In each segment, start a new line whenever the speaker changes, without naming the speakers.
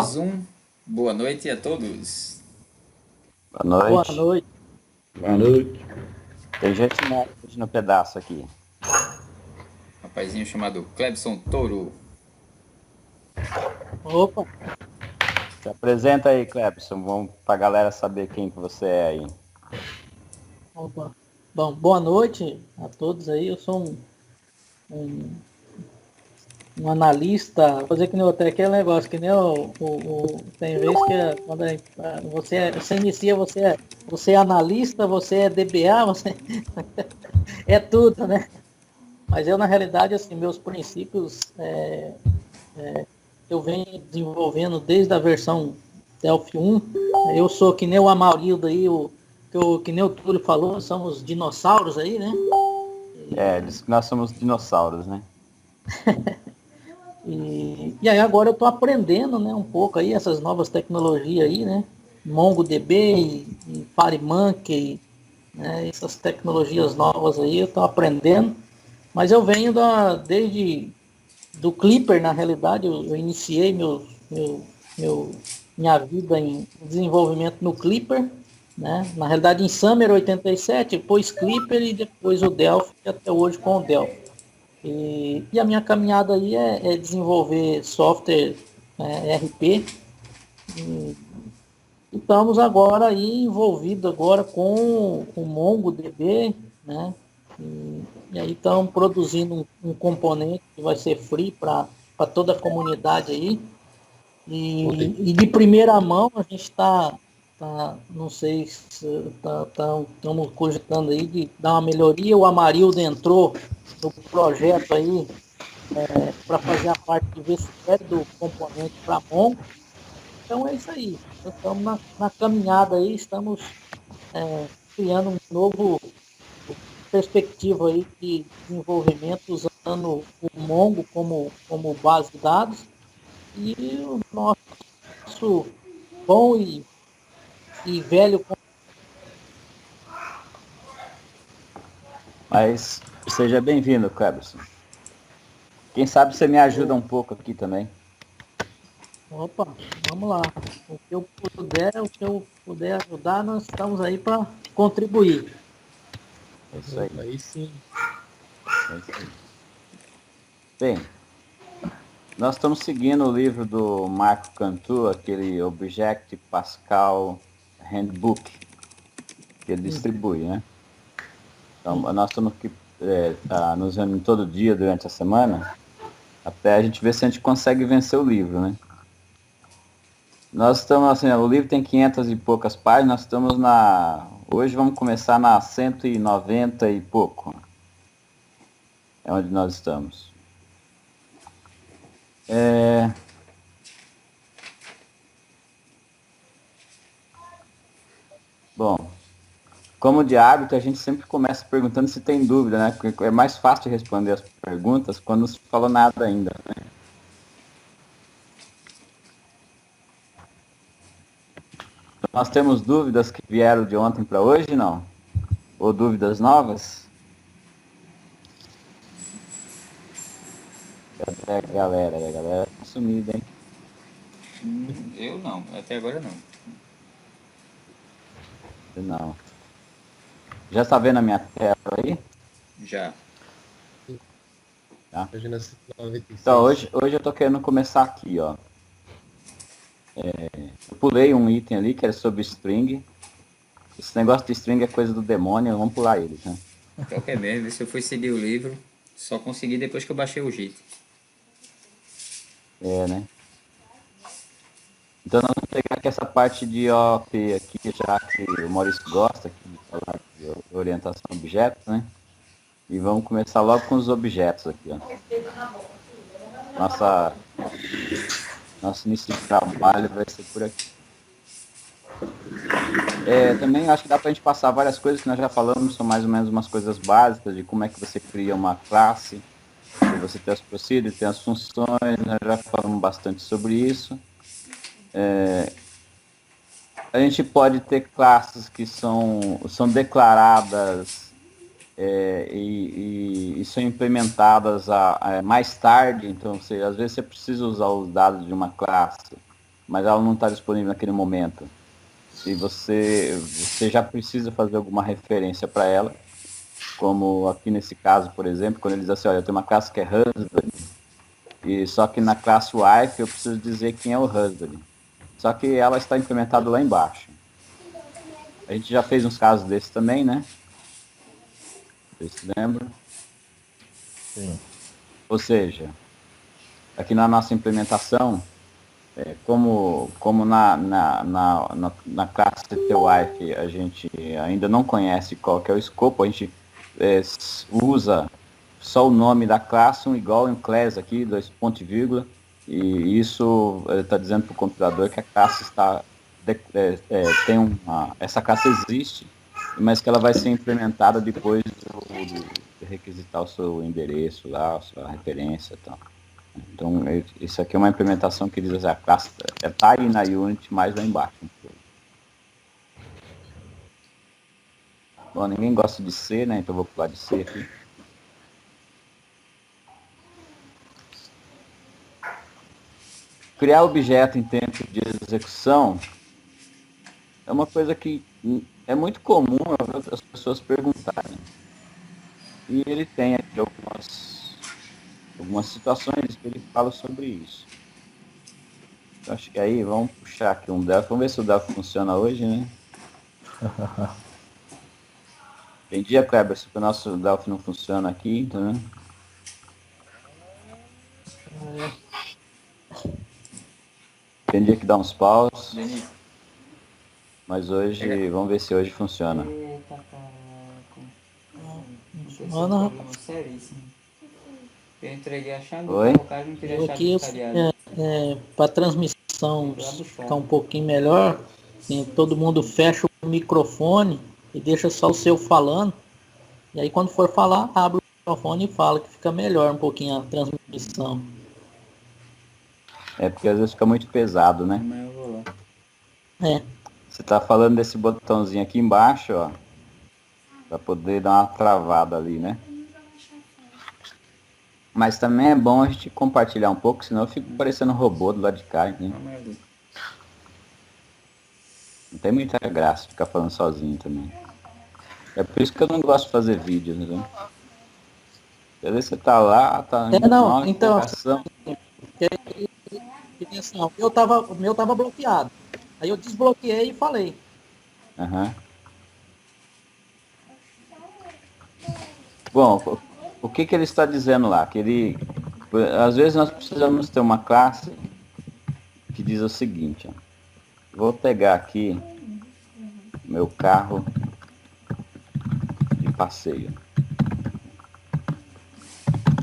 mais um. Boa noite a todos.
Boa noite.
Boa noite.
Boa noite.
Tem gente no pedaço aqui.
Rapazinho chamado Clebson Toro.
Opa,
Se apresenta aí, Clebson. Vamos pra galera saber quem que você é aí.
opa. Bom, boa noite a todos aí. Eu sou um analista, vou dizer que nem até aquele negócio, que nem tem vezes que quando você inicia, você é analista, você é DBA, você é tudo, né? Mas eu, na realidade, assim, meus princípios eu venho desenvolvendo desde a versão Delphi 1. Eu sou que nem o Amarildo aí, que nem o Túlio falou, somos dinossauros aí, né?
Diz que nós somos dinossauros, né?
E aí agora eu estou aprendendo, né, um pouco aí essas novas tecnologias aí, né? MongoDB e FireMonkey, né? Essas tecnologias novas aí eu estou aprendendo. Mas eu venho desde do Clipper, na realidade, eu iniciei minha vida em desenvolvimento no Clipper, né? Na realidade em Summer 87, depois Clipper e depois o Delphi, e até hoje com o Delphi. E a minha caminhada aí é desenvolver software RP. E estamos agora aí envolvidos agora com o MongoDB, né? E aí estamos produzindo um componente que vai ser free para toda a comunidade aí. E de primeira mão a gente não sei se estamos cogitando aí de dar uma melhoria. O Amarildo entrou no projeto aí para fazer a parte de VSphere do componente para Mongo. Então é isso aí. Nós estamos na caminhada aí, estamos criando um novo perspectiva aí de desenvolvimento usando o Mongo como base de dados e o nosso bom e velho.
Mas seja bem-vindo, Clebson. Quem sabe você me ajuda um pouco aqui também.
Opa, vamos lá. O que eu puder ajudar, nós estamos aí para contribuir.
É isso aí.
Aí sim.
É isso aí. Bem, nós estamos seguindo o livro do Marco Cantu, aquele Object Pascal Handbook, que ele distribui, né? Então, nós estamos aqui nos vendo todo dia durante a semana, até a gente ver se a gente consegue vencer o livro, né? Nós estamos, assim, o livro tem 500 e poucas páginas, nós estamos hoje vamos começar na 190 e pouco. É onde nós estamos. Bom, como de hábito, a gente sempre começa perguntando se tem dúvida, né? Porque é mais fácil responder as perguntas quando não se falou nada ainda, né? Nós temos dúvidas que vieram de ontem para hoje, não? Ou dúvidas novas? Cadê a galera? A galera tá sumida, hein?
Eu não, até agora não.
Não. Já está vendo a minha tela aí?
Já.
Tá.
Página 196.
Então, hoje eu tô querendo começar aqui, ó. Eu pulei um item ali que era sobre string. Esse negócio de string é coisa do demônio, vamos pular ele, né?
Pior que é mesmo, se eu fui seguir o livro, só consegui depois que eu baixei o JIT.
Né? Então nós vamos pegar aqui essa parte de OP aqui, já que o Maurício gosta aqui de falar de orientação a objetos, né? E vamos começar logo com os objetos aqui, ó. Nosso início de trabalho vai ser por aqui. Também acho que dá pra gente passar várias coisas que nós já falamos, são mais ou menos umas coisas básicas de como é que você cria uma classe, você tem as procedures, tem as funções, nós já falamos bastante sobre isso. A gente pode ter classes que são declaradas e são implementadas mais tarde, então às vezes você precisa usar os dados de uma classe mas ela não está disponível naquele momento. Se você já precisa fazer alguma referência para ela, como aqui nesse caso, por exemplo, quando ele diz assim, olha, eu tenho uma classe que é husband, e só que na classe wife eu preciso dizer quem é o husband. Só que ela está implementada lá embaixo. A gente já fez uns casos desses também, né? Vocês se lembram?
Sim.
Ou seja, aqui na nossa implementação, como na classe TWife a gente ainda não conhece qual que é o escopo, a gente usa só o nome da classe, um igual em class aqui, 2 pontos e vírgula, e isso está dizendo para o compilador que a classe essa classe existe, mas que ela vai ser implementada depois de requisitar o seu endereço lá, a sua referência e tal. Então, isso aqui é uma implementação que diz assim, a classe está aí na Unity, mais lá embaixo. Bom, ninguém gosta de C, né? Então eu vou pular de C aqui. Criar objeto em tempo de execução é uma coisa que é muito comum as pessoas perguntarem. E ele tem aqui algumas situações que ele fala sobre isso. Eu acho que aí, vamos puxar aqui um Delphi. Vamos ver se o Delphi funciona hoje, né? Tem dia, Kleber, se o nosso Delphi não funciona aqui, tá vendo? Tem dia que dá uns paus,
Denis,
mas hoje, vamos ver se hoje funciona.
eita, caraca.
Não, não.
Problema seríssimo. Eu entreguei a chave do
Oi?
carro, o cara não queria a
Eu
chave
aqui,
do cadeado.
para a transmissão ficar um pouquinho melhor, assim, todo mundo fecha o microfone e deixa só o seu falando. E aí quando for falar, abre o microfone e fala, que fica melhor um pouquinho a transmissão.
É porque às vezes fica muito pesado, né?
Mas eu vou lá.
É,
Você tá falando desse botãozinho aqui embaixo, ó, para poder dar uma travada ali, né? Mas também é bom a gente compartilhar um pouco, senão eu fico parecendo um robô do lado de cá, né?
Calma aí.
Não tem muita graça ficar falando sozinho também. É por isso que eu não gosto de fazer vídeos, né? Às vezes você tá lá, tá
não,
uma
então,
empolgação.
assim, ó, o meu tava bloqueado. Aí eu desbloqueei e falei.
Aham. Bom, o que ele está dizendo lá? Que ele, às vezes nós precisamos ter uma classe que diz o seguinte, ó, vou pegar aqui meu carro de passeio.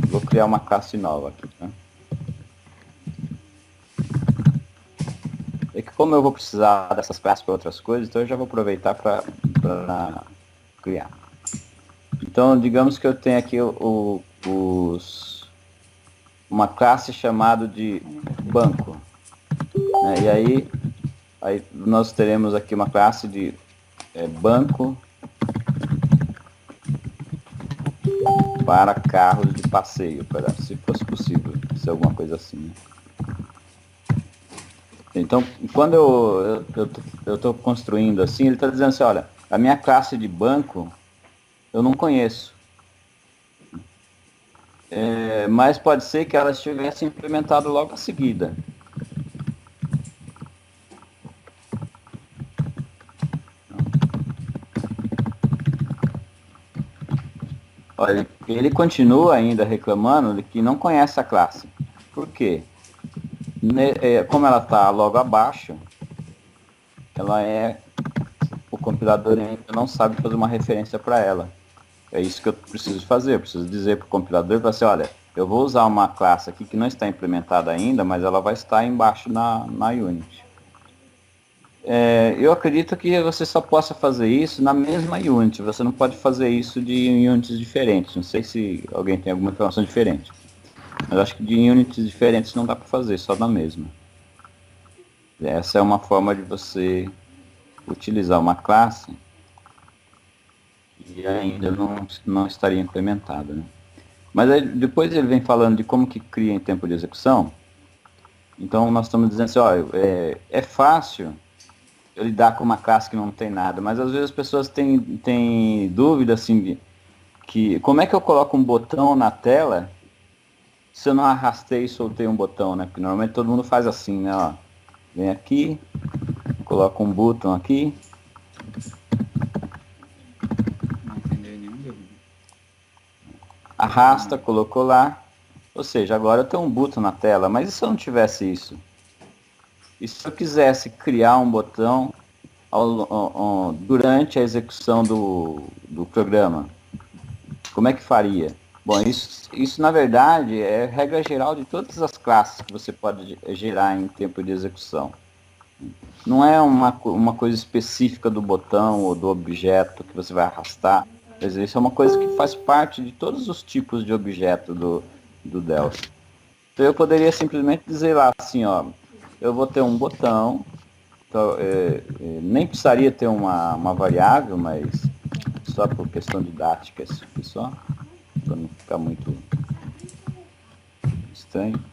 Vou criar uma classe nova aqui, tá? É que como eu vou precisar dessas classes para outras coisas, então eu já vou aproveitar para criar. Então, digamos que eu tenho aqui uma classe chamada de banco, né? E aí nós teremos aqui uma classe de banco para carros de passeio, se fosse possível, se alguma coisa assim, né? Então, quando eu estou construindo assim, ele está dizendo assim, olha, a minha classe de banco eu não conheço. Mas pode ser que ela estivesse implementada logo a seguida. Olha, ele continua ainda reclamando de que não conhece a classe. Por quê? Como ela está logo abaixo, o compilador ainda não sabe fazer uma referência para ela. É isso que eu preciso fazer. Eu preciso dizer para o compilador, assim, olha, eu vou usar uma classe aqui que não está implementada ainda, mas ela vai estar embaixo na Unity. Eu acredito que você só possa fazer isso na mesma Unity. Você não pode fazer isso de Unities diferentes. Não sei se alguém tem alguma informação diferente. Mas acho que de Unities diferentes não dá para fazer, só na mesma. Essa é uma forma de você utilizar uma classe e ainda não estaria implementada, né? Mas aí, depois ele vem falando de como que cria em tempo de execução. Então nós estamos dizendo assim, olha, é fácil eu lidar com uma classe que não tem nada, mas às vezes as pessoas têm dúvida assim, que como é que eu coloco um botão na tela se eu não arrastei e soltei um botão, né? Porque normalmente todo mundo faz assim, né? Ó, vem aqui, coloca um botão aqui.
Não entendeu nenhum dúvida.
Arrasta, colocou lá. Ou seja, agora eu tenho um botão na tela, mas e se eu não tivesse isso? E se eu quisesse criar um botão durante a execução do programa? Como é que faria? Bom, isso na verdade é regra geral de todas as classes que você pode gerar em tempo de execução. Não é uma coisa específica do botão ou do objeto que você vai arrastar. Quer dizer, isso é uma coisa que faz parte de todos os tipos de objeto do Delphi. Então eu poderia simplesmente dizer lá assim, ó, eu vou ter um botão, então, nem precisaria ter uma variável, mas só por questão didática, isso aqui só, para não ficar muito estranho.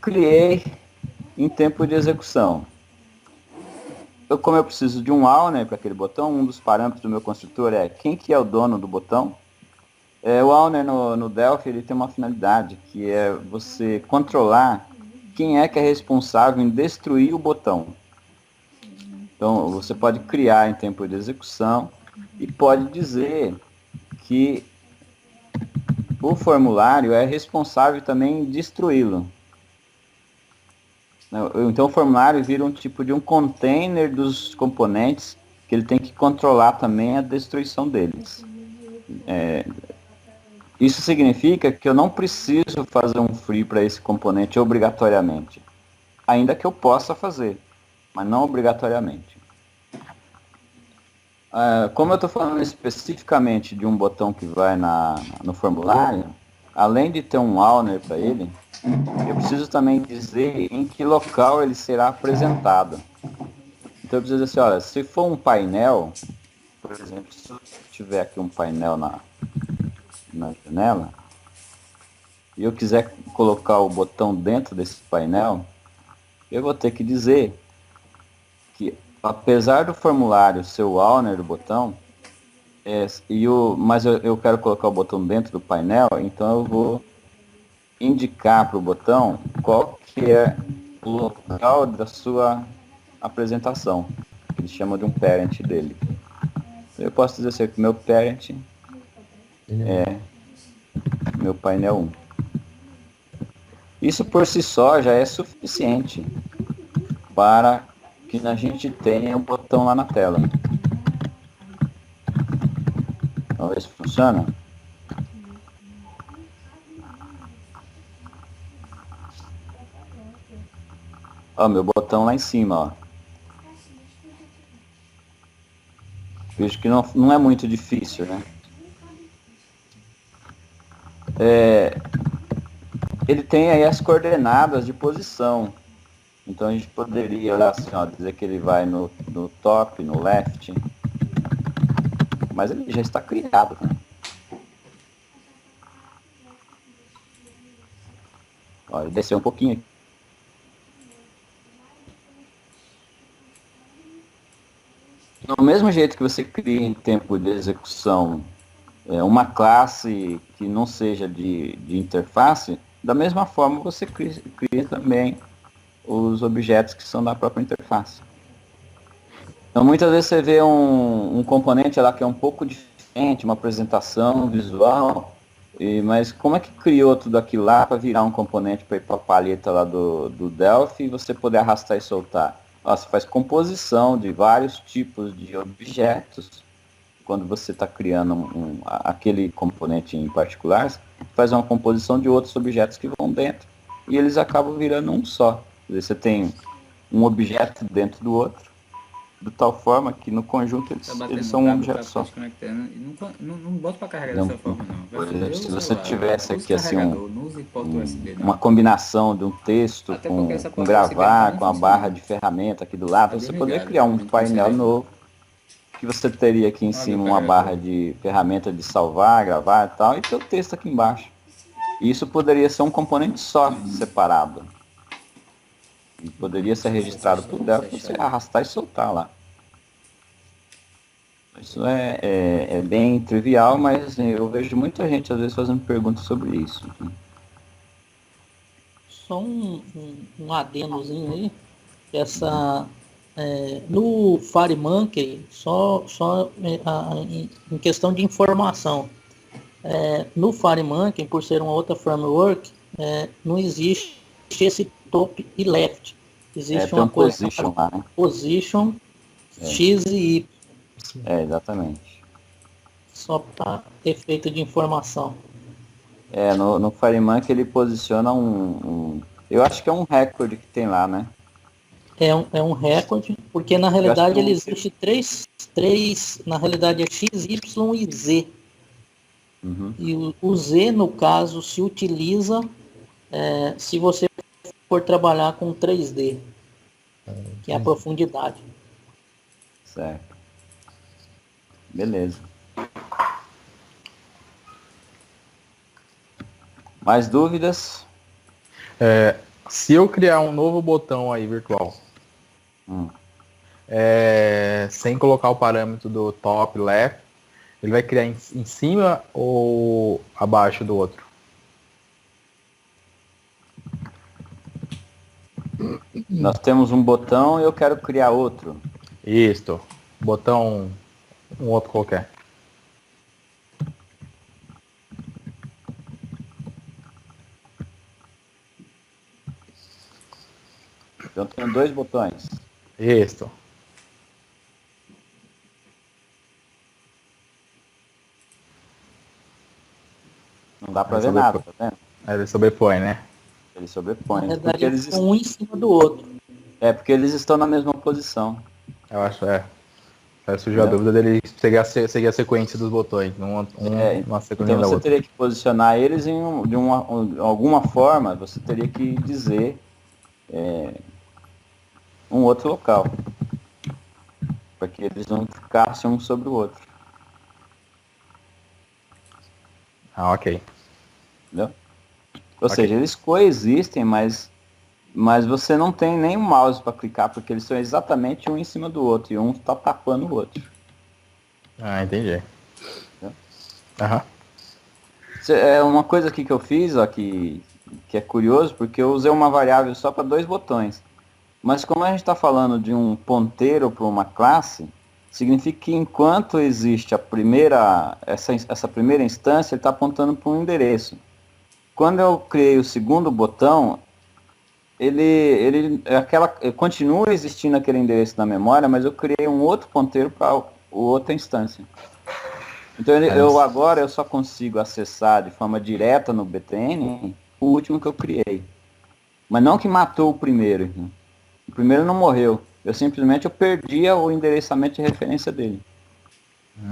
Criei em tempo de execução. Como eu preciso de um owner para aquele botão, um dos parâmetros do meu construtor é quem que é o dono do botão. O owner no Delphi ele tem uma finalidade, que é você controlar quem é que é responsável em destruir o botão. Então, você pode criar em tempo de execução e pode dizer que o formulário é responsável também em destruí-lo. Então, o formulário vira um tipo de um container dos componentes que ele tem que controlar também a destruição deles. Isso significa que eu não preciso fazer um free para esse componente obrigatoriamente. Ainda que eu possa fazer, mas não obrigatoriamente. Como eu estou falando especificamente de um botão que vai no formulário, além de ter um owner para ele, eu preciso também dizer em que local ele será apresentado. Então eu preciso dizer assim, olha, se for um painel, por exemplo, se eu tiver aqui um painel na janela, e eu quiser colocar o botão dentro desse painel, eu vou ter que dizer que, apesar do formulário ser o owner do botão, mas eu quero colocar o botão dentro do painel, então eu vou indicar para o botão qual que é o local da sua apresentação, que eles chamam de um parent dele. Eu posso dizer assim que meu parent é meu painel 1. Isso por si só já é suficiente para que a gente tenha um botão lá na tela. Vamos ver se funciona. Ó, meu botão lá em cima, ó. Vejo que não é muito difícil, né? Ele tem aí as coordenadas de posição. Então a gente poderia olhar assim, ó, dizer que ele vai no top, no left. Mas ele já está criado, né? Ó, ele desceu um pouquinho aqui. Do mesmo jeito que você cria em tempo de execução uma classe que não seja de interface, da mesma forma você cria também os objetos que são da própria interface. Então muitas vezes você vê um componente lá que é um pouco diferente, uma apresentação visual, mas como é que criou tudo aquilo lá para virar um componente para ir para a palheta lá do Delphi e você poder arrastar e soltar? Você faz composição de vários tipos de objetos. Quando você está criando aquele componente em particular, faz uma composição de outros objetos que vão dentro e eles acabam virando um só. Quer dizer, você tem um objeto dentro do outro, de tal forma que no conjunto eles são um objeto só.
Não bota para carregar dessa forma, não.
Se você tivesse aqui assim
USB,
uma combinação de um texto com gravar, com a barra de ferramenta aqui do lado, você poderia criar um painel novo, que você teria aqui em cima uma barra de ferramenta de salvar, gravar e tal, e ter o texto aqui embaixo. Isso poderia ser um componente só, separado. E poderia ser registrado por Delphi, você arrastar e soltar lá. Isso é bem trivial, mas eu vejo muita gente às vezes fazendo perguntas sobre isso.
Só um adendozinho aí. No FireMonkey, em questão de informação, no FireMonkey, por ser uma outra framework, não existe esse top e left. Existe
Tem
uma
um
coisa
position lá, né?
position X e Y,
Exatamente.
só para efeito de informação.
No FireMonkey ele posiciona eu acho que é um recorde que tem lá, né?
É um recorde, porque na realidade ele existe três, na realidade é X, Y e Z.
Uhum.
E o Z, no caso, se utiliza se você for trabalhar com 3D, que é a profundidade.
Certo. Beleza. Mais dúvidas?
Se eu criar um novo botão aí virtual, sem colocar o parâmetro do top left, ele vai criar em cima ou abaixo do outro?
Nós temos um botão e eu quero criar outro.
Isto. Botão um outro qualquer.
Então tenho 2 botões.
Isto.
Não dá pra ver nada, tá vendo?
Ele sobrepõe, né?
Eles sobrepõem.
Na verdade, eles estão um em cima do outro.
Porque eles estão na mesma posição.
Eu acho, Aí surgiu a dúvida dele seguir a sequência dos botões, uma sequência
Então
da
você
outra.
teria que posicionar eles de alguma forma, você teria que dizer um outro local. Para que eles não ficassem um sobre o outro.
Ok.
Entendeu? Ou seja, eles coexistem, mas você não tem nem um mouse para clicar, porque eles são exatamente um em cima do outro, e um está tapando o outro.
Entendi.
Entendeu? Uma coisa aqui que eu fiz, ó, que é curioso, porque eu usei uma variável só para 2 botões. Mas como a gente está falando de um ponteiro para uma classe, significa que enquanto existe essa primeira instância, ele está apontando para um endereço. Quando eu criei o segundo botão, continua existindo aquele endereço na memória, mas eu criei um outro ponteiro para outra instância. Então agora eu só consigo acessar de forma direta no BTN o último que eu criei. Mas não que matou o primeiro. Né? O primeiro não morreu. Eu simplesmente perdi o endereçamento de referência dele.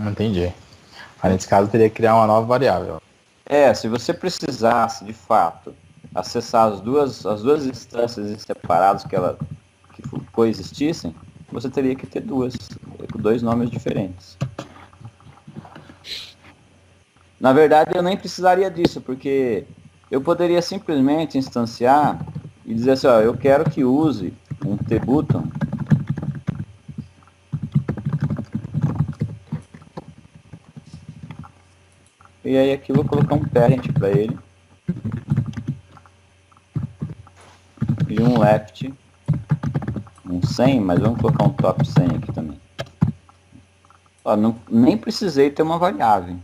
Entendi. Aí nesse caso teria que criar uma nova variável.
Se você precisasse, de fato, acessar as duas instâncias separadas que coexistissem, você teria que ter 2 nomes diferentes. Na verdade, eu nem precisaria disso, porque eu poderia simplesmente instanciar e dizer assim, eu quero que use um tbutton e aí aqui eu vou colocar um parent para ele e um left, um 100, mas vamos colocar um top 100 aqui também. Nem precisei ter uma variável.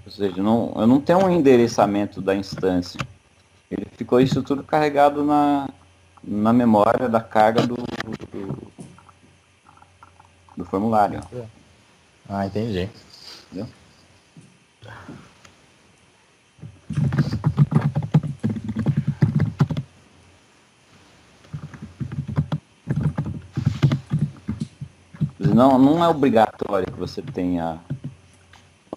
Ou seja, eu não tenho um endereçamento da instância. Ele ficou isso tudo carregado na memória da carga do formulário.
Entendi.
Entendeu? Não é obrigatório que você tenha.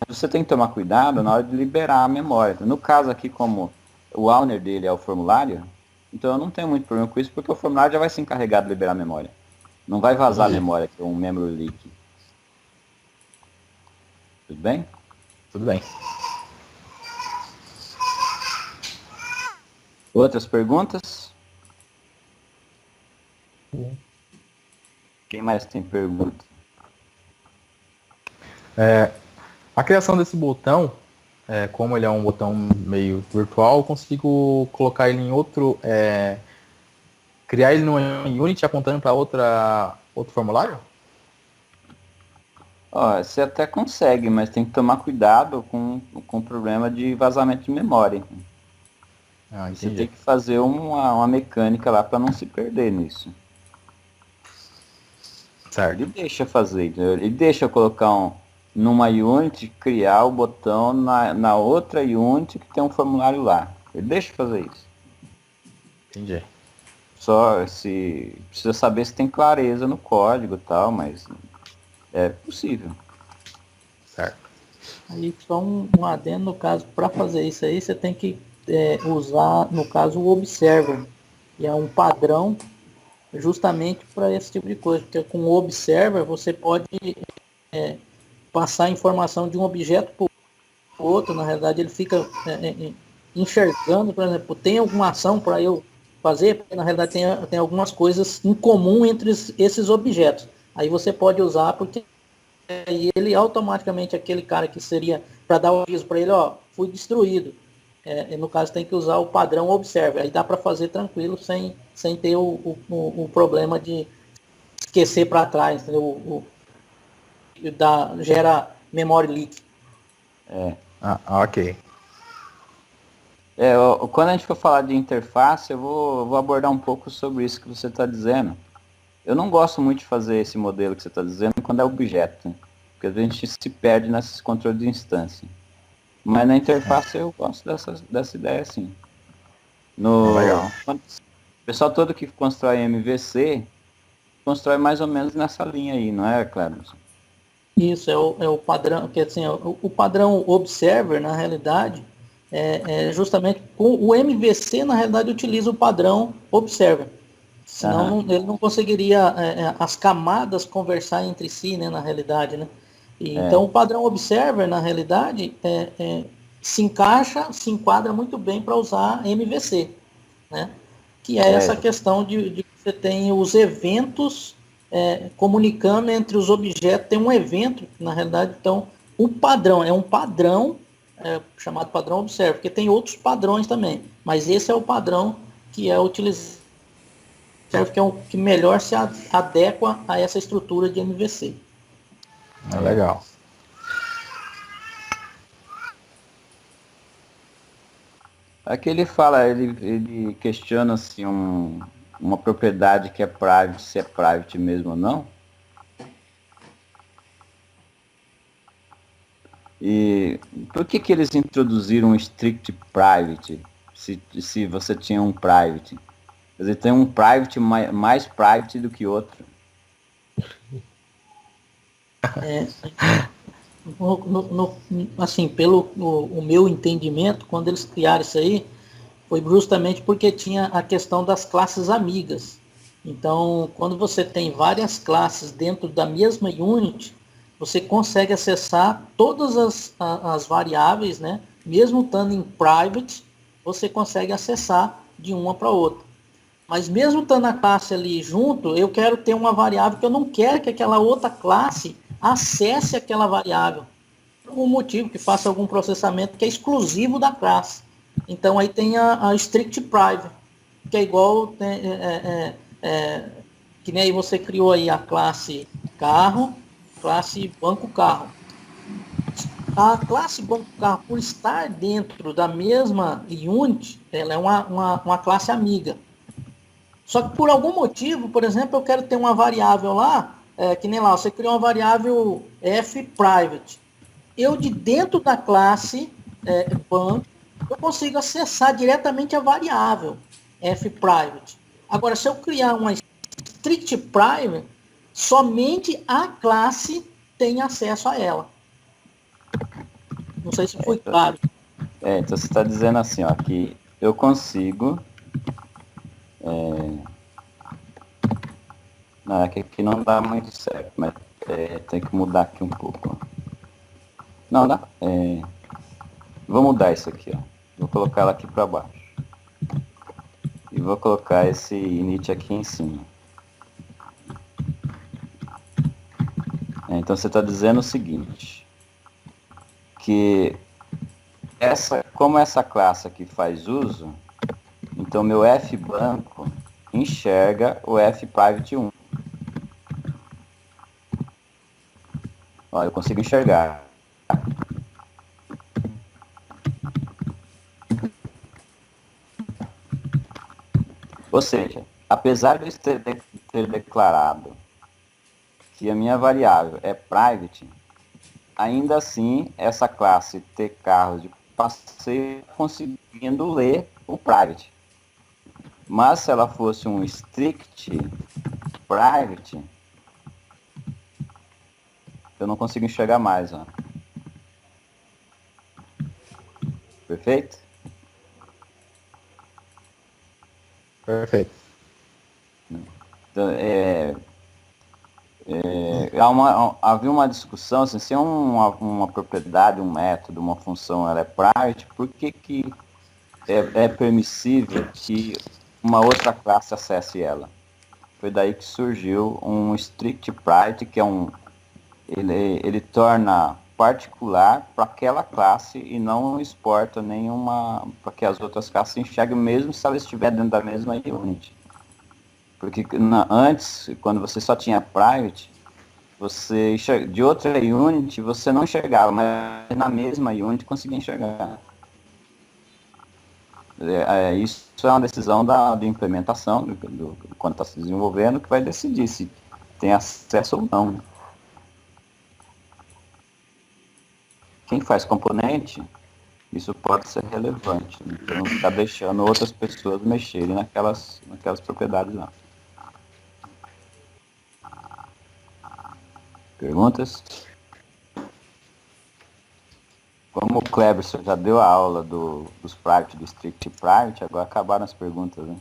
Você tem que tomar cuidado na hora de liberar a memória. No caso aqui, como o owner dele é o formulário, então eu não tenho muito problema com isso, porque o formulário já vai se encarregar de liberar a memória. Não vai vazar a memória, que é um memory leak. Tudo bem?
Tudo bem.
Outras perguntas? Quem mais tem pergunta?
A criação desse botão, como ele é um botão meio virtual, eu consigo colocar ele em outro... criar ele no Unity apontando para outro formulário?
Ó, você até consegue, mas tem que tomar cuidado com o problema de vazamento de memória.
Ah,
Você
entendi.
tem que fazer uma mecânica lá para não se perder nisso.
Certo.
Ele deixa fazer, entendeu? Ele deixa eu colocar numa Unity, criar o botão na outra Unity que tem um formulário lá. Ele deixa eu fazer isso.
Entendi.
Só se precisa saber se tem clareza no código e tal, mas é possível.
Certo.
Aí só um adendo, no caso, para fazer isso aí, você tem que usar, no caso, o Observer, que é um padrão justamente para esse tipo de coisa, porque com o Observer você pode passar a informação de um objeto para o outro, na realidade ele fica enxergando, por exemplo, tem alguma ação para eu fazer, porque na realidade tem algumas coisas em comum entre esses objetos. Aí você pode usar, porque aí ele automaticamente, aquele cara que seria para dar o aviso para ele, ó, fui destruído. No caso tem que usar o padrão Observer, aí dá para fazer tranquilo, sem ter o problema de esquecer para trás, entendeu? Gera memory leak.
Ok.
Quando a gente for falar de interface, eu vou abordar um pouco sobre isso que você está dizendo. Eu não gosto muito de fazer esse modelo que você está dizendo quando é objeto, né? Porque a gente se perde nesses controles de instância. Mas na interface eu gosto dessa ideia, sim.
Legal.
O pessoal todo que constrói MVC, constrói mais ou menos nessa linha aí, não é, Cleberson?
Isso, é o padrão, que assim, o padrão Observer, na realidade, justamente com o MVC, na realidade, utiliza o padrão Observer. Senão ele não conseguiria as camadas conversar entre si, né, na realidade, né? Então o padrão Observer, na realidade, se enquadra muito bem para usar MVC, né? Que é essa questão de você tem os eventos comunicando entre os objetos, tem um evento, na realidade, então, o padrão, é um padrão chamado padrão Observer, porque tem outros padrões também, mas esse é o padrão que é utilizado, que é o que melhor se adequa a essa estrutura de MVC.
Legal.
Aqui ele fala, ele questiona assim uma propriedade que é private, se é private mesmo ou não. E por que eles introduziram um strict private, se você tinha um private? Quer dizer, tem um private mais private do que outro.
Assim, pelo o meu entendimento, quando eles criaram isso aí, foi justamente porque tinha a questão das classes amigas. Então, quando você tem várias classes dentro da mesma unit, você consegue acessar todas as variáveis, né? Mesmo estando em private, você consegue acessar de uma para outra. Mas mesmo estando a classe ali junto, eu quero ter uma variável que eu não quero que aquela outra classe acesse aquela variável. Por algum motivo, que faça algum processamento que é exclusivo da classe. Então aí tem a strict private, que é igual, que nem aí você criou aí a classe carro, classe banco carro. A classe banco carro, por estar dentro da mesma unit, ela é uma classe amiga. Só que por algum motivo, por exemplo, eu quero ter uma variável lá, que nem lá, você criou uma variável f private. Eu de dentro da classe banco, eu consigo acessar diretamente a variável f private. Agora, se eu criar uma strict private, somente a classe tem acesso a ela. Não sei se foi claro.
Então você está dizendo assim, ó, que eu consigo... Não, aqui não dá muito certo, mas tem que mudar aqui um pouco. Ó. Não, dá. Vou mudar isso aqui, ó. Vou colocar ela aqui para baixo. vou colocar esse init aqui em cima. Então você está dizendo o seguinte, que como essa classe aqui faz uso, então meu fbanco enxerga o fprivate1. Ó, eu consigo enxergar. Ou seja, apesar de eu ter declarado que a minha variável é private, ainda assim essa classe ter carros de passeio conseguindo ler o private. Mas se ela fosse um strict private, eu não consigo enxergar mais. Ó. Perfeito?
Perfeito.
Então, havia uma discussão assim, se uma propriedade, um método, uma função, ela é private, por que é permissível que uma outra classe acesse ela? Foi daí que surgiu um strict private, que é ele torna particular para aquela classe e não exporta nenhuma para que as outras classes enxerguem, mesmo se ela estiver dentro da mesma unit. Porque antes, quando você só tinha private, você de outra unit você não enxergava, mas na mesma unit conseguia enxergar. Isso é uma decisão da implementação, quando está se desenvolvendo, que vai decidir se tem acesso ou não. Quem faz componente, isso pode ser relevante. Então não está deixando outras pessoas mexerem naquelas propriedades lá. Perguntas? Como o Cleberson já deu a aula dos private, do strict private, agora acabaram as perguntas, né?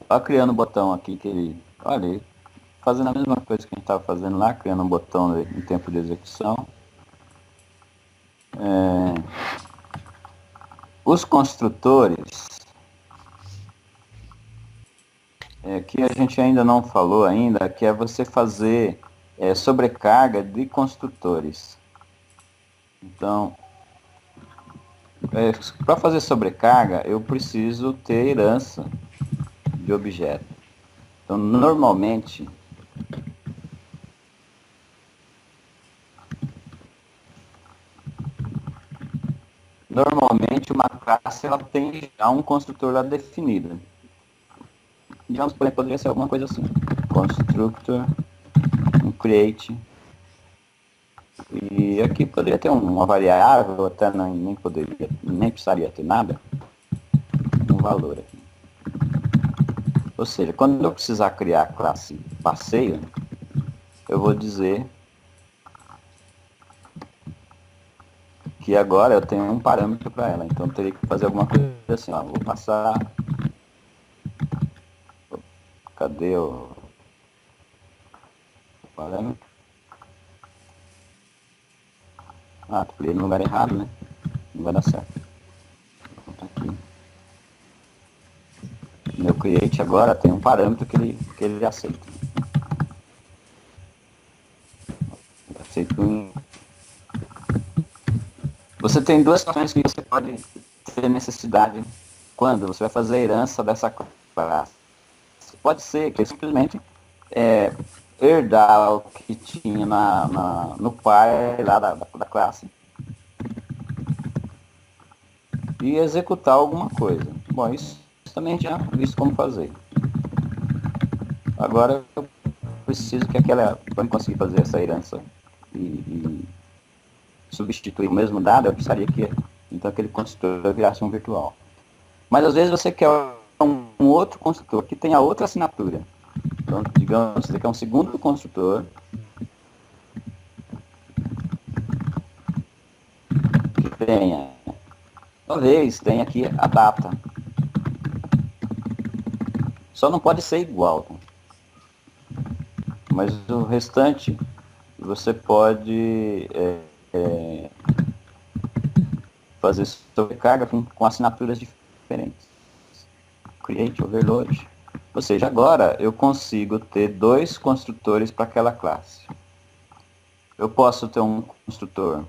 Só criando um botão aqui que ele... Olha aí, fazendo a mesma coisa que a gente estava fazendo lá, criando um botão em tempo de execução. Os construtores, que a gente ainda não falou ainda, que é você fazer sobrecarga de construtores. Então, para fazer sobrecarga, eu preciso ter herança de objeto. Então, normalmente, uma classe ela tem já um construtor lá definido. Digamos, poderia ser alguma coisa assim. Constructor, um create. E aqui poderia ter uma variável, até nem precisaria ter nada. Um valor aqui. Ou seja, quando eu precisar criar a classe passeio, eu vou dizer que agora eu tenho um parâmetro para ela. Então eu teria que fazer alguma coisa assim, ó. Vou passar... Cadê o parâmetro? Ah, tô no lugar errado, né? Não vai dar certo. Aqui. Meu create agora tem um parâmetro que ele aceita. Aceito um. Você tem duas situações que você pode ter necessidade quando você vai fazer a herança dessa classe. Pode ser que simplesmente herdar o que tinha no pai lá da classe e executar alguma coisa. Bom, isso também já visto como fazer. Agora eu preciso que para conseguir fazer essa herança e substituir o mesmo dado, eu precisaria que então aquele construtor virasse um virtual. Mas às vezes você quer um outro construtor que tenha outra assinatura. Então, digamos, você quer um segundo construtor que tenha, talvez tenha aqui a data. Só não pode ser igual. Mas o restante você pode fazer sobrecarga com assinaturas diferentes. diferentes. Create overload. Ou seja, agora eu consigo ter 2 construtores para aquela classe. Eu posso ter um construtor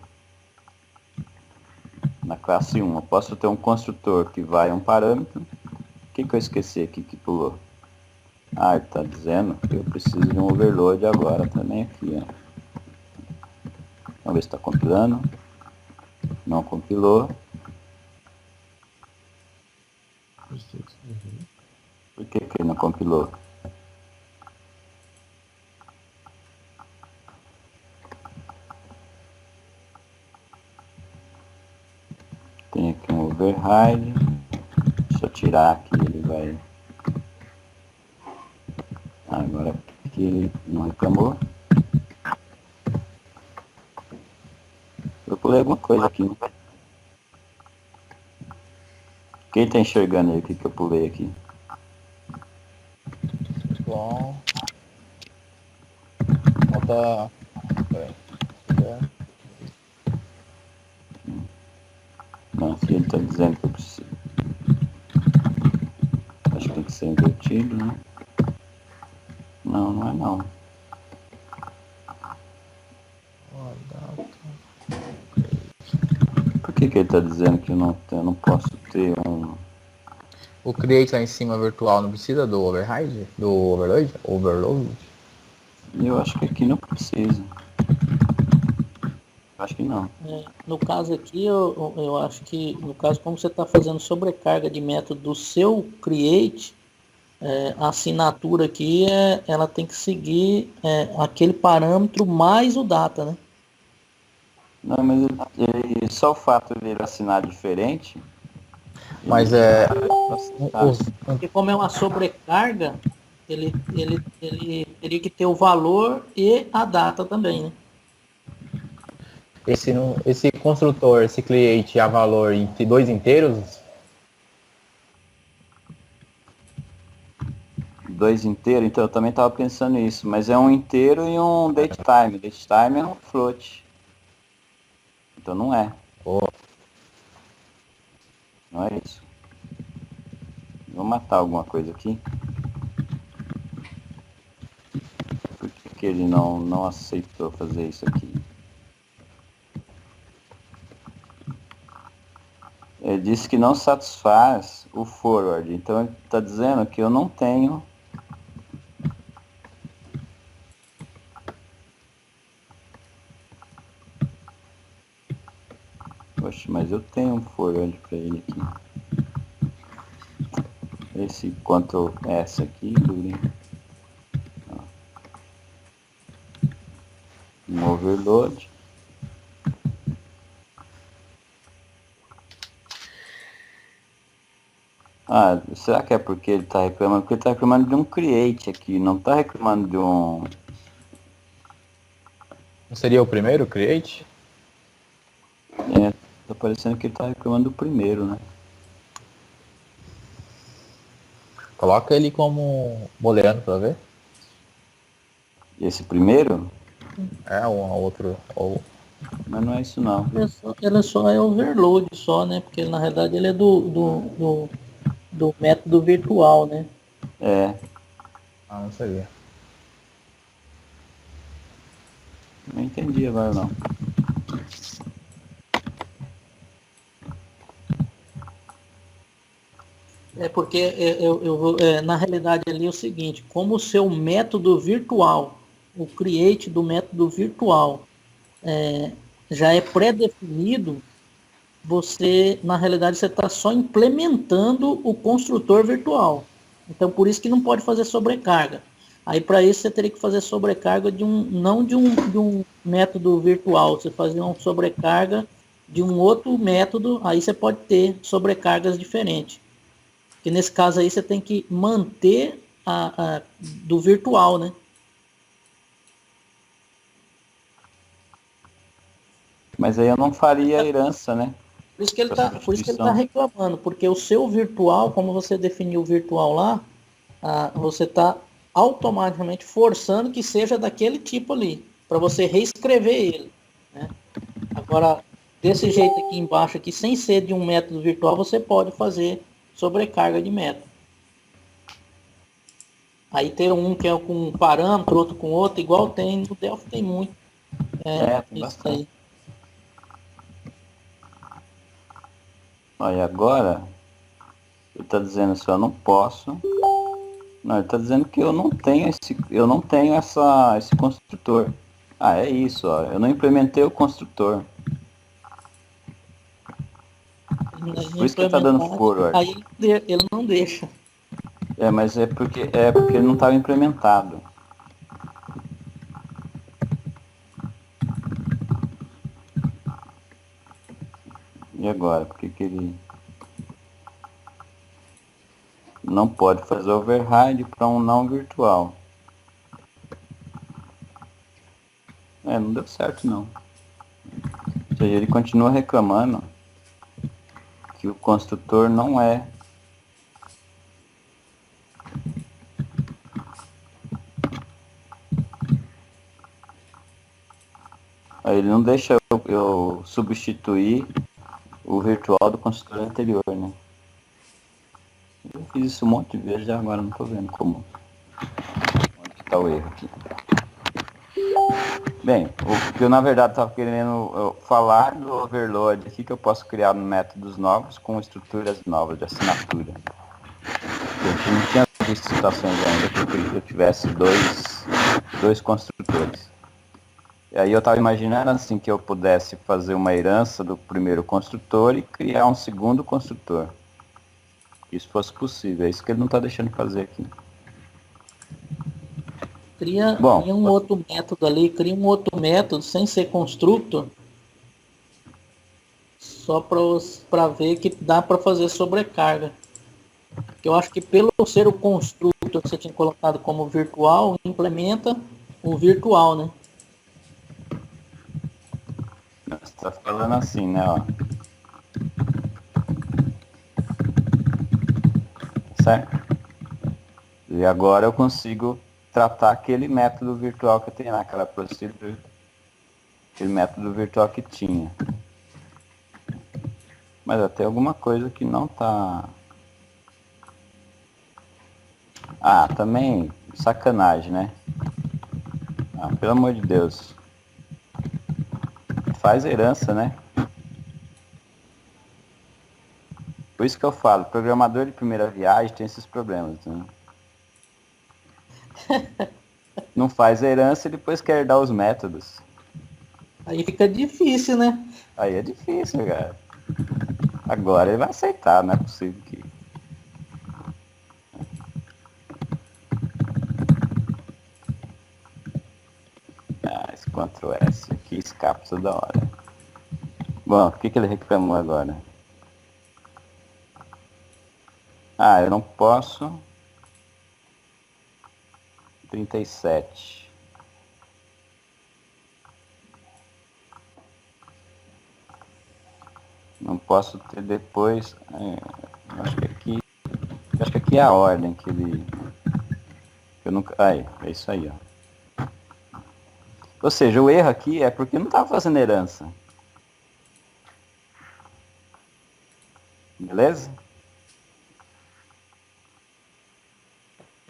na classe 1. Eu posso ter um construtor que vai a um parâmetro. O que eu esqueci aqui que pulou? Ah, ele está dizendo que eu preciso de um overload agora também aqui. Ó. Vamos ver se está compilando. Não compilou. Por que ele não compilou? Tem aqui um override. Deixa eu tirar aqui, ele vai... Agora aqui ele não reclamou. Eu pulei alguma coisa aqui. Né? Quem tá enxergando aí o que eu pulei aqui?
Bom. Falta.
Não, aqui ele tá dizendo que eu preciso. Acho que tem que ser invertido, né? Não, não é não. Por que ele tá dizendo que eu não posso ter um...
O create lá em cima virtual não precisa do override? Do overload? Overload?
Eu acho que aqui não precisa. Acho que não.
No caso aqui, eu acho que, no caso, como você está fazendo sobrecarga de método do seu create, a assinatura aqui, ela tem que seguir aquele parâmetro mais o data, né?
Não, mas só o fato de ele assinar diferente...
Mas
Porque como é uma sobrecarga, ele teria que ter o valor e a data também, né?
esse construtor, esse create a valor em 2 inteiros?
2 inteiros, então eu também estava pensando nisso, mas é um inteiro e um datetime. Datetime é um float. Então não é.
Oh.
Não é isso. Vou matar alguma coisa aqui. Por que ele não aceitou fazer isso aqui? Ele disse que não satisfaz o forward. Então ele está dizendo que eu não tenho... Poxa, mas eu tenho um forward para ele aqui. Esse Ctrl S aqui, um overload. Ah, será que é porque ele está reclamando? Porque ele está reclamando de um create aqui, não está reclamando de um...
Não seria o primeiro create?
Tá parecendo que ele está reclamando do primeiro, né?
Coloca ele como booleano pra ver.
Esse primeiro?
Um outro.
Mas não é isso não.
Ele só é overload só, né? Porque na realidade ele é do método virtual, né?
Não seria.
Não entendi agora não.
Porque na realidade ali é o seguinte, como o seu método virtual, o create do método virtual já é pré-definido, na realidade você está só implementando o construtor virtual. Então por isso que não pode fazer sobrecarga. Aí para isso você teria que fazer sobrecarga não de um método virtual, você fazer uma sobrecarga de um outro método, aí você pode ter sobrecargas diferentes. Porque nesse caso aí você tem que manter do virtual, né?
Mas aí eu não faria a herança, né?
Por isso que ele está reclamando, porque o seu virtual, como você definiu o virtual lá, você está automaticamente forçando que seja daquele tipo ali, para você reescrever ele, né? Agora, desse jeito aqui embaixo, aqui, sem ser de um método virtual, você pode fazer sobrecarga de método. Aí tem um que é com um parâmetro, outro com outro, igual tem no Delphi, tem muito.
Tem
Isso
bastante.
aí.
Olha, agora ele está dizendo assim, eu não posso. Não, ele está dizendo que eu não tenho esse construtor. Ah, é isso, ó. Eu não implementei o construtor. Por isso que ele está dando
Implementar,
forward.
aí ele não deixa.
Mas é porque ele não estava implementado. E agora? Por que ele não pode fazer override para um não virtual? Não deu certo não. Ou seja, ele continua reclamando que o construtor não é. Aí ele não deixa eu substituir o virtual do construtor anterior, né? Eu fiz isso um monte de vezes, já agora não estou vendo como. Onde está o erro aqui. Bem, o que eu na verdade estava querendo falar do overload aqui, que eu posso criar métodos novos com estruturas novas de assinatura. A gente não tinha visto situações ainda que eu tivesse dois construtores. E aí eu estava imaginando assim que eu pudesse fazer uma herança do primeiro construtor e criar um segundo construtor. Isso fosse possível, é isso que ele não está deixando fazer aqui.
Cria
Bom,
um outro método ali, cria um outro método sem ser constructor, só para ver que dá para fazer sobrecarga. Eu acho que pelo ser o construtor que você tinha colocado como virtual, implementa o virtual, né?
você está falando assim, né? Ó. Certo? E agora eu consigo tratar aquele método virtual que eu tenho naquela procedure, aquele método virtual que tinha. Mas até alguma coisa que não tá. Ah, também sacanagem, né? Ah, pelo amor de Deus. Faz herança, né? Por isso que eu falo, programador de primeira viagem tem esses problemas, né? Não faz herança e depois quer dar os métodos.
Aí fica difícil, né?
Aí é difícil, cara. Agora ele vai aceitar, não é possível que. Ah, esse Ctrl S aqui escapa toda hora. Bom, o que ele reclamou agora? Ah, eu não posso. 37. Não posso ter depois. Acho que aqui é a ordem que ele. Eu nunca. Aí, é isso aí, ó. Ou seja, o erro aqui é porque não estava fazendo herança. Beleza?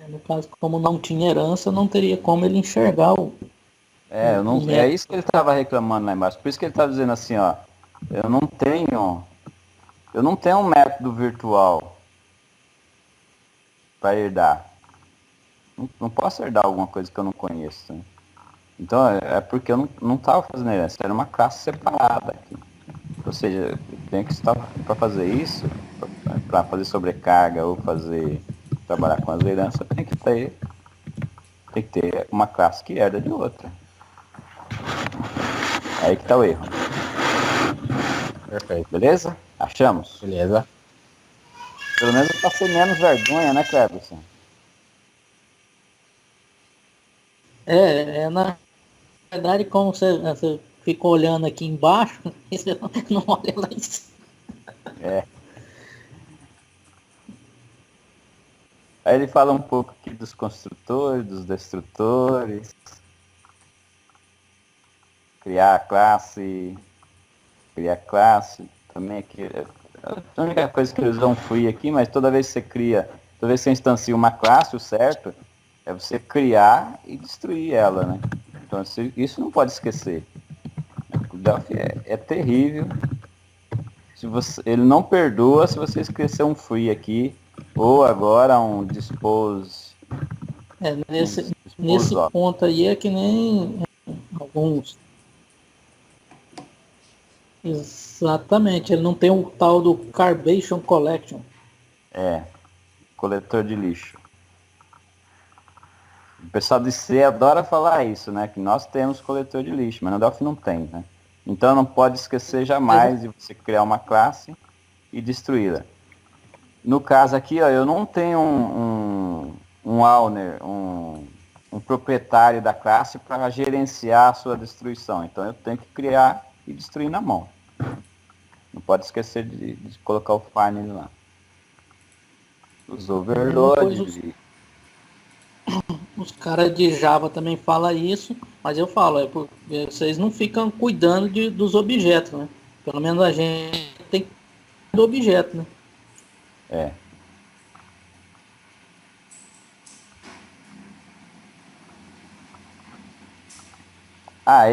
No caso, como não tinha herança, não teria como ele enxergar o
É
método.
isso que ele estava reclamando lá embaixo. Por isso que ele estava dizendo assim, ó. Eu não tenho um método virtual para herdar. Não posso herdar alguma coisa que eu não conheço. Né? Então é porque eu não estava fazendo herança, era uma classe separada aqui. Ou seja, tem que estar para fazer isso, para fazer sobrecarga ou trabalhar com as heranças, tem que ter uma classe que herda de outra. É aí que está o erro.
Perfeito.
Beleza? Achamos?
Beleza.
Pelo menos eu passei menos vergonha, né, Cleberson?
Na verdade, como você ficou olhando aqui embaixo, você não olha lá em cima.
É. Aí ele fala um pouco aqui dos construtores, dos destrutores. Criar classe. Também aqui. A única coisa que eles usam free aqui, mas toda vez que você cria, toda vez que você instancia uma classe, o certo é você criar e destruir ela, né? Então isso não pode esquecer. O Delphi é terrível. Ele não perdoa se você esquecer um free aqui, ou agora um dispose.
Nesse ponto aí é que nem alguns. Exatamente, ele não tem o tal do Carbation Collection.
Coletor de lixo. O pessoal de C adora falar isso, né? Que nós temos coletor de lixo, mas no Delphi não tem, né? Então não pode esquecer jamais de você criar uma classe e destruí-la. No caso aqui, ó, eu não tenho um owner, um proprietário da classe para gerenciar a sua destruição. Então eu tenho que criar e destruir na mão. Não pode esquecer de colocar o file lá. Os overloads.
Os caras de Java também falam isso, mas eu falo, porque vocês não ficam cuidando dos objetos, né? Pelo menos a gente tem que cuidar do objeto, né?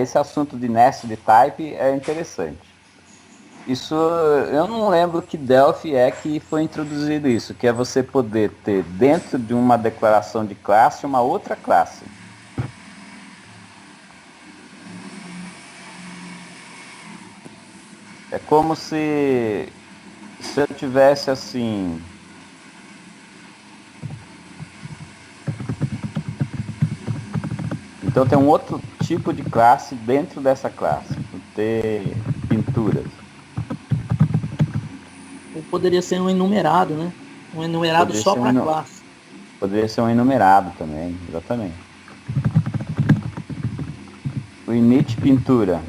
Esse assunto de nested type é interessante. Isso, eu não lembro que Delphi é que foi introduzido isso, que é você poder ter dentro de uma declaração de classe uma outra classe. É como se eu tivesse assim... Então tem um outro tipo de classe dentro dessa classe, ter pinturas.
Ou poderia ser um enumerado, né? Um enumerado só para classe.
Poderia ser um enumerado também, exatamente. O init pintura.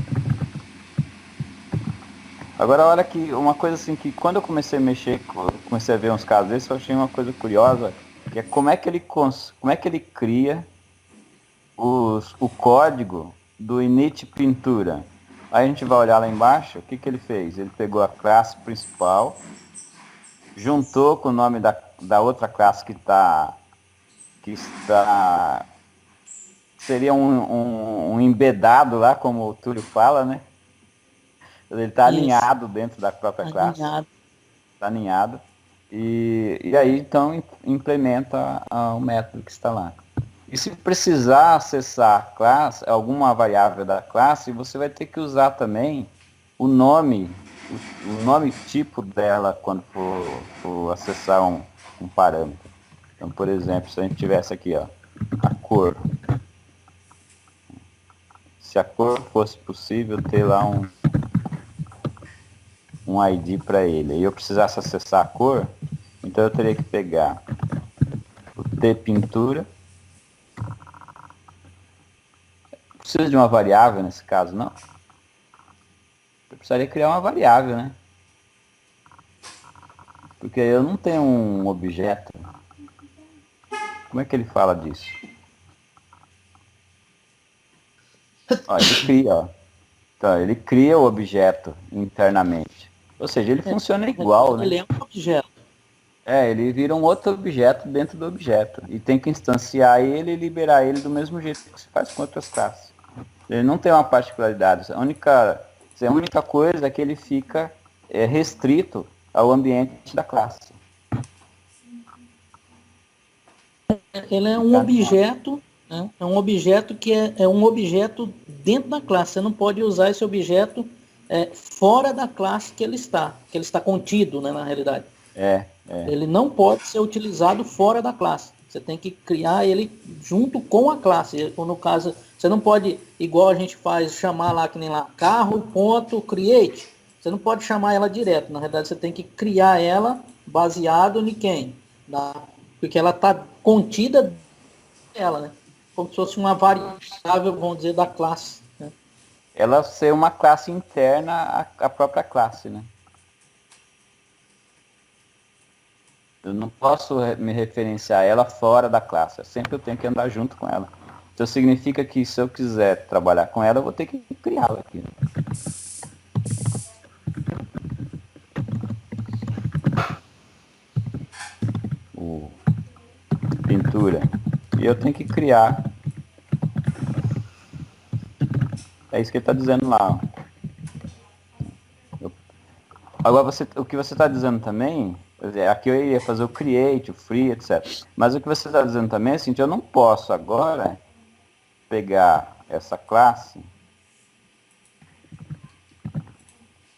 Agora a hora que, uma coisa assim que quando eu comecei a mexer, comecei a ver uns casos desses, eu achei uma coisa curiosa, que é como é que ele cria o código do init pintura. Aí a gente vai olhar lá embaixo, o que ele fez? Ele pegou a classe principal, juntou com o nome da outra classe que está seria um embedado lá, como o Túlio fala, né? Ele está alinhado dentro da própria classe. Está alinhado. E aí então implementa o método que está lá. E se precisar acessar a classe, alguma variável da classe, você vai ter que usar também o nome tipo dela quando for acessar um parâmetro. Então, por exemplo, se a gente tivesse aqui, ó, a cor. Se a cor fosse possível ter lá um ID para ele, e eu precisasse acessar a cor, então eu teria que pegar o T pintura. Precisa de uma variável nesse caso, não? Eu precisaria criar uma variável, né? Porque eu não tenho um objeto. Como é que ele fala disso? Ó, ele cria, ó. Então, ele cria o objeto internamente. Ou seja, ele funciona igual, né?
Ele é um objeto.
Ele vira um outro objeto dentro do objeto. E tem que instanciar ele e liberar ele do mesmo jeito que se faz com outras classes. Ele não tem uma particularidade. A única coisa é que ele fica restrito ao ambiente da classe.
Ele é um objeto, né? É um objeto que é um objeto dentro da classe. Você não pode usar esse objeto fora da classe que ele está contido, né, na realidade. Ele não pode ser utilizado fora da classe. Você tem que criar ele junto com a classe. No caso, você não pode, igual a gente faz, chamar lá, que nem lá, carro.create. Você não pode chamar ela direto. Na realidade, você tem que criar ela baseado em quem? Porque ela está contida nela, né? Como se fosse uma variável, vamos dizer, da classe. Né?
Ela ser uma classe interna à própria classe, né? Eu não posso me referenciar a ela fora da classe. Sempre eu tenho que andar junto com ela. Então significa que se eu quiser trabalhar com ela, eu vou ter que criá-la aqui. E eu tenho que criar. É isso que ele está dizendo lá. Ó. Agora, o que você está dizendo também, aqui eu ia fazer o create, o free, etc. Mas o que você está dizendo também é assim, eu não posso agora pegar essa classe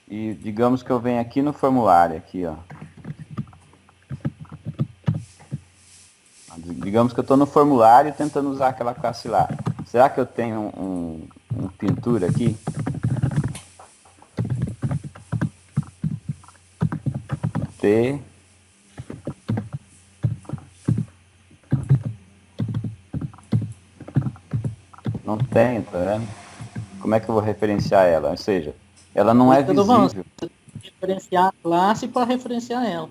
e digamos que eu venho aqui no formulário, aqui, ó. Digamos que eu estou no formulário tentando usar aquela classe lá. Será que eu tenho um pintura aqui? T. Não tenho, tá vendo? Como é que eu vou referenciar ela? Ou seja, ela não é visível.
Você tem que referenciar a classe para referenciar ela.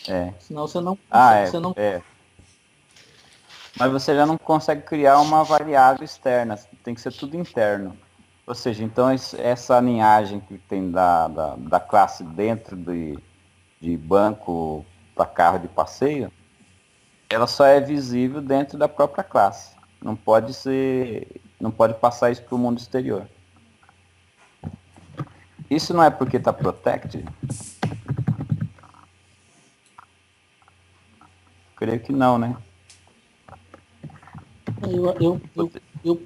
É.
Senão você não
Ah,
você não
é. Mas você já não consegue criar uma variável externa, tem que ser tudo interno. Ou seja, então essa linhagem que tem da classe dentro de banco para carro de passeio, ela só é visível dentro da própria classe. Não pode passar isso para o mundo exterior. Isso não é porque está protected? Creio que não, né?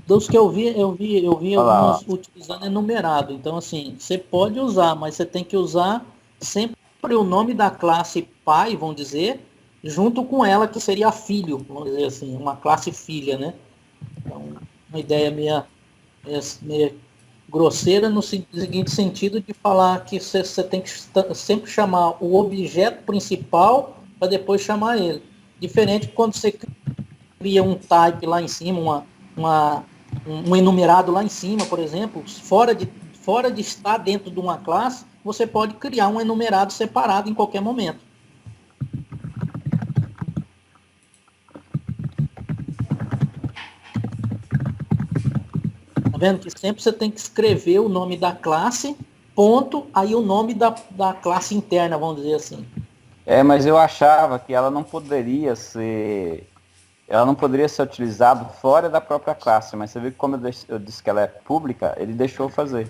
Dos que eu vi
Olha lá,
alguns utilizando enumerado. Então, assim, você pode usar, mas você tem que usar sempre o nome da classe pai, vamos dizer, junto com ela, que seria filho, vamos dizer assim, uma classe filha, né? Então, uma ideia meia grosseira no seguinte sentido de falar que você tem que sempre chamar o objeto principal para depois chamar ele. Diferente de quando você cria um type lá em cima, um enumerado lá em cima, por exemplo, fora de estar dentro de uma classe, você pode criar um enumerado separado em qualquer momento. Tá vendo que sempre você tem que escrever o nome da classe, ponto, aí o nome da classe interna, vamos dizer assim.
mas eu achava que ela não poderia ser utilizada fora da própria classe, mas você viu que como eu disse que ela é pública, ele deixou fazer.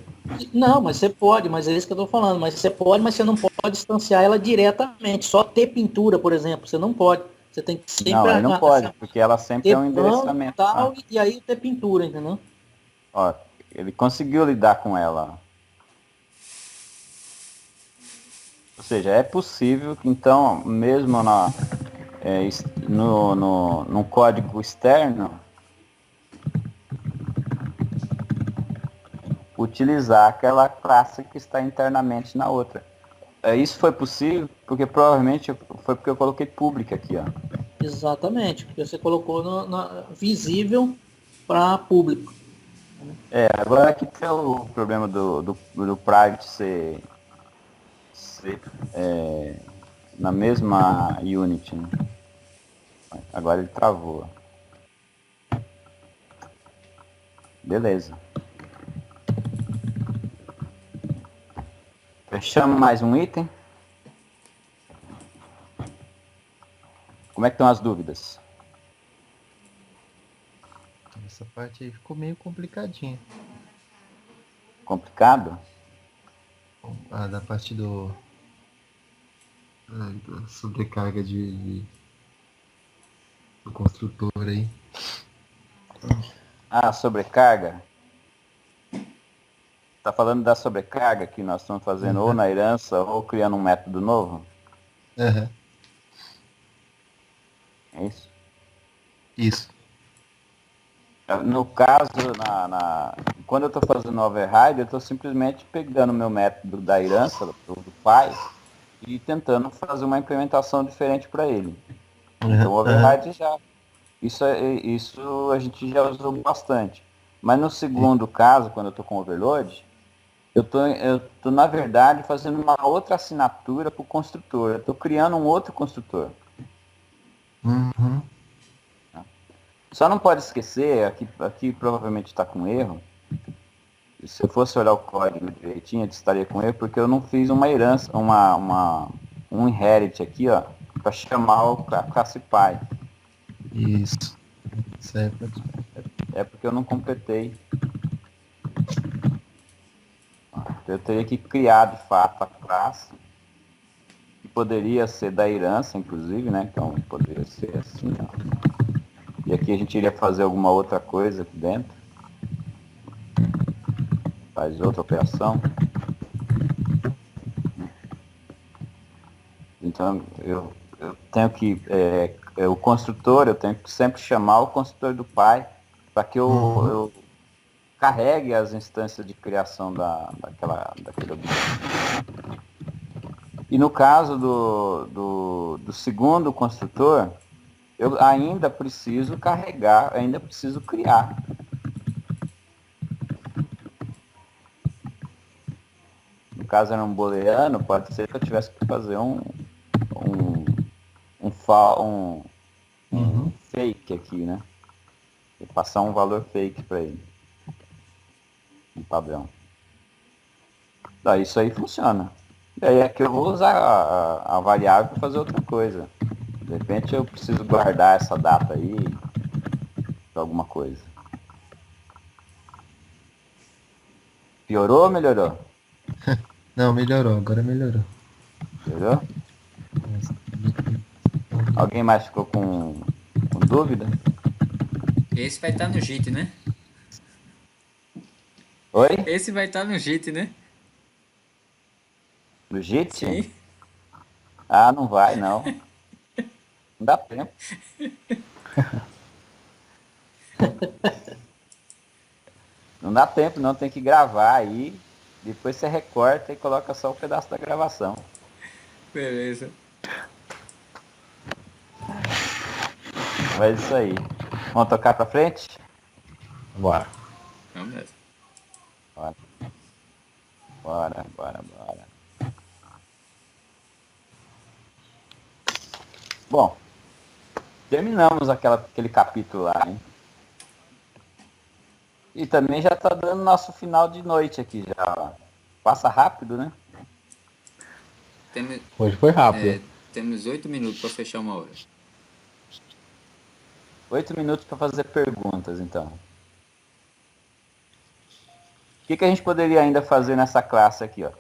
Não, mas você pode, mas é isso que eu estou falando, mas você pode, mas você não pode instanciar ela diretamente, só ter pintura, por exemplo, você não pode. Você tem que sempre
Não, ele não pode, porque ela sempre é um endereçamento.
Tal, e aí ter pintura, entendeu?
Ó, ele conseguiu lidar com ela. Ou seja, é possível que então, mesmo no código externo, utilizar aquela classe que está internamente na outra. Isso foi possível porque provavelmente foi porque eu coloquei pública aqui, ó.
Exatamente, porque você colocou visível para público.
Agora aqui tem o problema do private ser na mesma unit, né? Agora ele travou. Beleza. Fechamos mais um item. Como é que estão as dúvidas?
Essa parte aí ficou meio complicadinha.
Complicado?
Da parte da sobrecarga do construtor aí.
Sobrecarga. Tá falando da sobrecarga que nós estamos fazendo ou na herança ou criando um método novo?
Uhum.
É isso?
Isso.
No caso, quando eu estou fazendo override, eu estou simplesmente pegando o meu método da herança, do pai, e tentando fazer uma implementação diferente para ele. Então o override já... Isso a gente já usou bastante. Mas no segundo caso, quando eu estou com overload, eu tô na verdade fazendo uma outra assinatura para o construtor. Eu estou criando um outro construtor.
Uhum.
Só não pode esquecer, aqui provavelmente está com erro. Se eu fosse olhar o código direitinho, eu estaria com erro, porque eu não fiz uma herança, um inherit aqui, ó, para chamar a classe pai.
Isso. certo.
É porque eu não completei. Eu teria que criar de fato a classe, que poderia ser da herança, inclusive, né? Então poderia ser assim, ó. E aqui a gente iria fazer alguma outra coisa aqui dentro. Faz outra operação. Então eu tenho que. O construtor, eu tenho que sempre chamar o construtor do pai para que eu carregue as instâncias de criação daquele objeto. E no caso do segundo construtor, eu ainda preciso carregar, ainda preciso criar. No caso era um booleano, pode ser que eu tivesse que fazer um fake aqui, né? E passar um valor fake para ele. Um padrão. Daí isso aí funciona. E aí é que eu vou usar a variável para fazer outra coisa. De repente eu preciso guardar essa data aí para alguma coisa. Piorou ou melhorou?
Não, melhorou, agora melhorou.
Melhorou? Alguém mais ficou com dúvida?
Esse vai estar no JIT, né?
Oi?
Esse vai estar no JIT, né?
Do JIT?
Sim.
Ah, não vai não. Não dá tempo. Não dá tempo não, tem que gravar aí. Depois você recorta e coloca só o pedaço da gravação.
Beleza.
Mas isso aí. Vamos tocar pra frente?
Bora.
Vamos nessa.
Bora. Bom, terminamos aquele capítulo lá, hein? E também já tá dando nosso final de noite aqui já. Ó. Passa rápido, né?
Hoje foi rápido.
Temos 8 minutos para fechar uma hora.
8 minutos para fazer perguntas, então. O que a gente poderia ainda fazer nessa classe aqui, ó?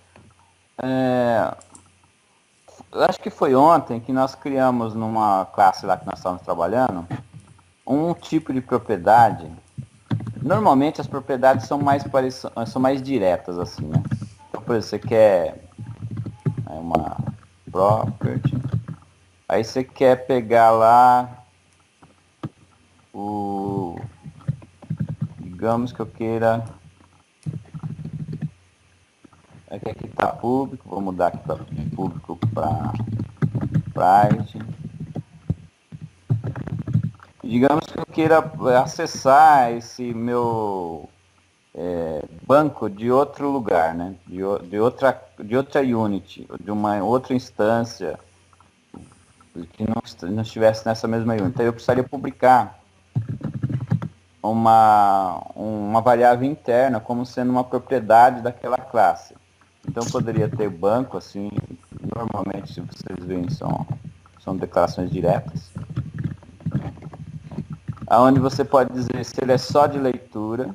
Eu acho que foi ontem que nós criamos numa classe lá que nós estávamos trabalhando um tipo de propriedade. Normalmente as propriedades são mais diretas, assim, né? Então, por exemplo, você quer uma property, aí você quer pegar lá digamos que eu queira, aqui está público, vou mudar aqui para público para private. Digamos que eu queira acessar esse meu banco de outro lugar, né? De outra unit, de uma outra instância que não estivesse nessa mesma unit. Então eu precisaria publicar uma variável interna como sendo uma propriedade daquela classe. Então poderia ter banco, assim, normalmente se vocês veem são declarações diretas, onde você pode dizer se ele é só de leitura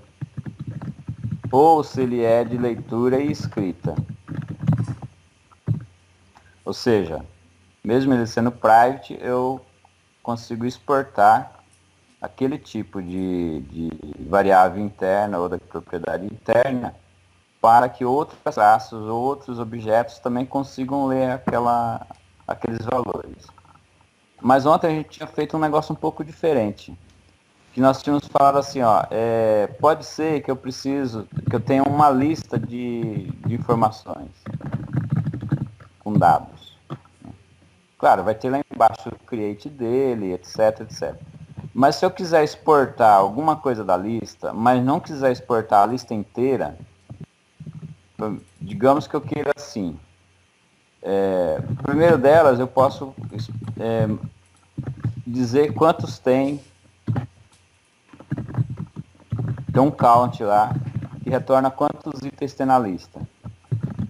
ou se ele é de leitura e escrita. Ou seja, mesmo ele sendo private, eu consigo exportar aquele tipo de variável interna ou da propriedade interna para que outras classes ou outros objetos também consigam ler aqueles valores. Mas ontem a gente tinha feito um negócio um pouco diferente. Que nós tínhamos falado assim, ó, pode ser que eu tenha uma lista de informações com dados. Claro, vai ter lá embaixo o create dele, etc. Mas se eu quiser exportar alguma coisa da lista, mas não quiser exportar a lista inteira, digamos que eu queira assim. O primeiro delas eu posso dizer quantos tem um count lá que retorna quantos itens tem na lista.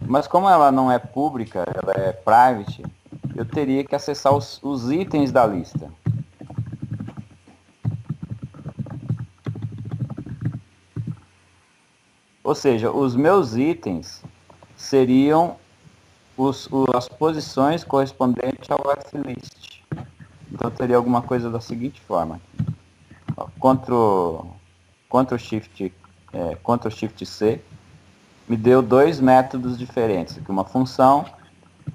Mas como ela não é pública, ela é private, eu teria que acessar os itens da lista. Ou seja, os meus itens seriam as posições correspondentes ao F-list. Então teria alguma coisa da seguinte forma. Ó, Ctrl Shift, Ctrl Shift C me deu dois métodos diferentes. Aqui uma função,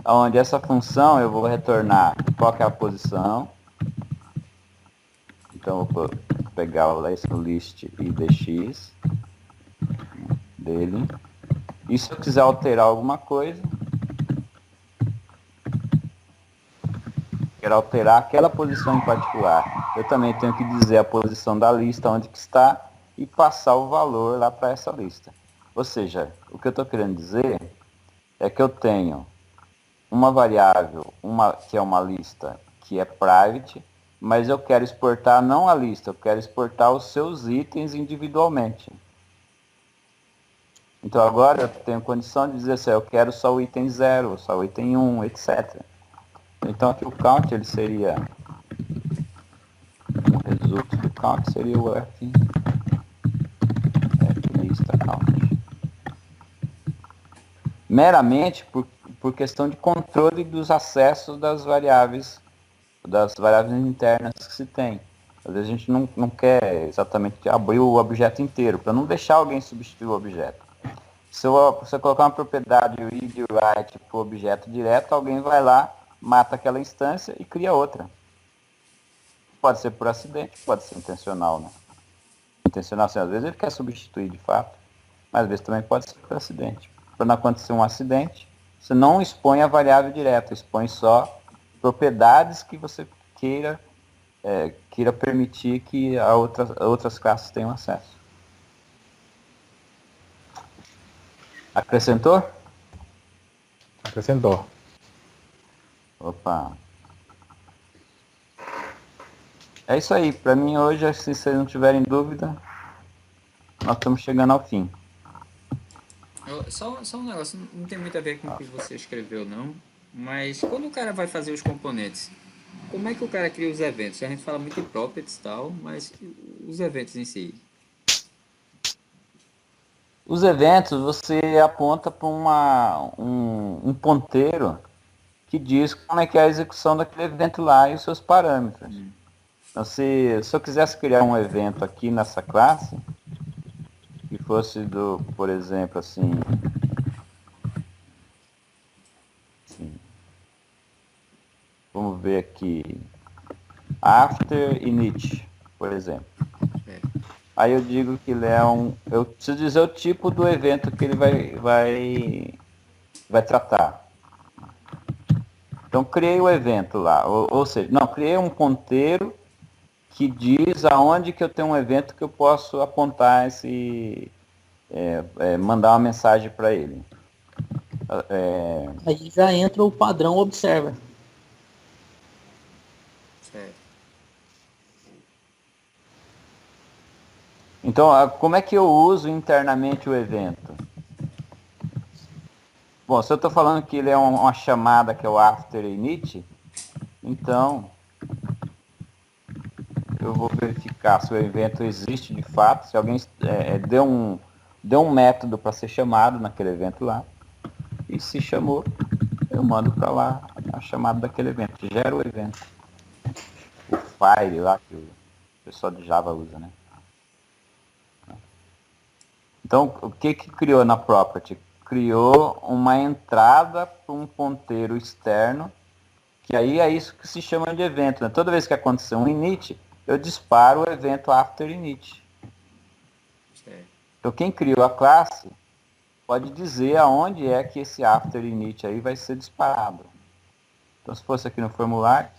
onde essa função eu vou retornar qual que é a posição. Então eu vou pegar o list idx dele. E se eu quiser alterar alguma coisa, quero alterar aquela posição em particular, eu também tenho que dizer a posição da lista onde que está e passar o valor lá para essa lista. Ou seja, o que eu estou querendo dizer é que eu tenho uma variável, que é uma lista que é private, mas eu quero exportar não a lista, eu quero exportar os seus itens individualmente. Então agora eu tenho condição de dizer assim, eu quero só o item 0, só o item 1, etc. Então aqui o count ele seria, o resultado do count seria o lista count. Meramente por questão de controle dos acessos das variáveis internas que se tem. Às vezes a gente não quer exatamente abrir o objeto inteiro, para não deixar alguém substituir o objeto. Se você colocar uma propriedade read e write para o objeto direto, alguém vai lá, mata aquela instância e cria outra. Pode ser por acidente, pode ser intencional, né? Intencional, assim, às vezes ele quer substituir de fato, mas às vezes também pode ser por acidente. Para não acontecer um acidente, você não expõe a variável direta, expõe só propriedades que você queira permitir que outras classes tenham acesso. Acrescentou?
Acrescentou.
Opa. É isso aí. Para mim hoje, se vocês não tiverem dúvida, nós estamos chegando ao fim.
Só um negócio, não tem muito a ver com o que você escreveu, não. Mas quando o cara vai fazer os componentes, como é que o cara cria os eventos? A gente fala muito de properties e tal, mas os eventos em si?
Os eventos, você aponta para um ponteiro que diz como é que é a execução daquele evento lá e os seus parâmetros. Então, se eu quisesse criar um evento aqui nessa classe, que fosse por exemplo, assim, vamos ver aqui, after init, por exemplo. Aí eu digo que ele é eu preciso dizer o tipo do evento que ele vai tratar. Então criei o evento lá, ou seja, criei um ponteiro que diz aonde que eu tenho um evento que eu posso apontar mandar uma mensagem para ele.
Aí já entra o padrão observer.
Certo.
Então, como é que eu uso internamente o evento? Bom, se eu estou falando que ele é uma chamada que é o after init, então eu vou verificar se o evento existe de fato, se alguém deu um método para ser chamado naquele evento lá, e se chamou, eu mando para lá a chamada daquele evento, gera o evento. O file lá que o pessoal de Java usa, né? Então, o que criou na property? Criou uma entrada para um ponteiro externo, que aí é isso que se chama de evento, né? Toda vez que acontecer um init, eu disparo o evento after init. Então quem criou a classe pode dizer aonde é que esse after init aí vai ser disparado. Então se fosse aqui no formulário,